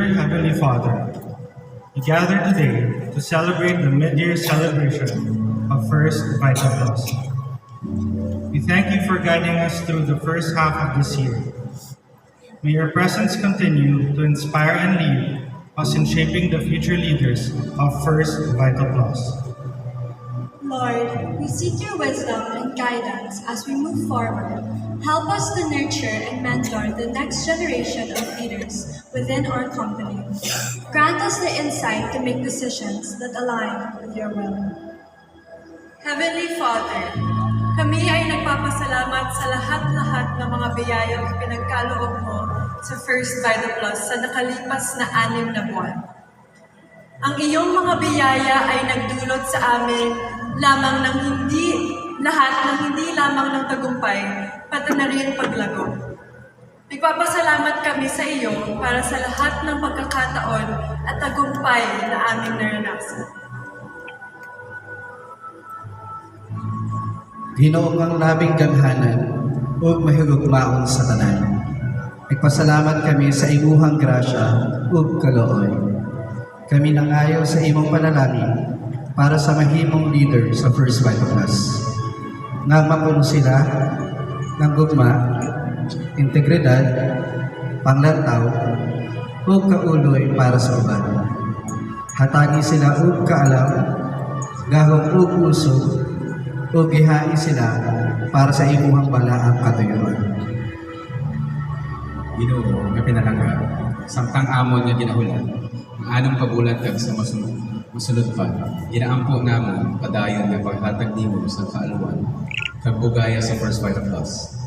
Dear Heavenly Father, we gather today to celebrate the mid-year celebration of First Vital Plus. We thank you for guiding us through the first half of this year. May your presence continue to inspire and lead us in shaping the future leaders of First Vital Plus. Lord, we seek your wisdom and guidance as we move forward. Help us to nurture and mentor the next generation of leaders within our company. Grant us the insight to make decisions that align with your will. Heavenly Father, kami ay nagpapasalamat sa lahat-lahat ng mga biyayang ipinagkaloob mo sa First Vital Plus sa nakalipas na 6 na buwan. Ang iyong mga biyaya ay nagdulot sa amin lamang ng hindi lamang ng tagumpay, pati na rin paglago. Nagpapasalamat kami sa iyo para sa lahat ng pagkakataon at tagumpay na aming naranasan. Ginoong ang labing gamhanan ug mahigugmaon sa tanan. Nagpasalamat kami sa imuhang grasya ug kalooy. Kami nangayo sa imong panalangin para sa mahimong leader sa First Vital Plus. Nga mapuno sila ng gugma, integridad, panglantaw, ug kauloy para sa uban. Hatagi sila ug kaalam, gahom ug usog, ug gihain sila para sa imuhang balaang katuyuan. Ginoo nga pinalangga, samtang amon nga ginahulan, ang anong kabulan kag sa masunod pa, ginaampo namon padayon nga paghatag nimo sa kaaluan kag bugaya sa First Vital Plus.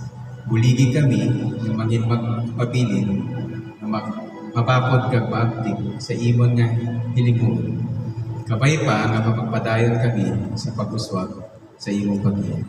Buligi kami nga maging magpabilin nga mapapod kag maaktig sa imon nga hilingon. Kabay pa nga mapagpadayon kami sa pag-uswag sa imong pag-iyan.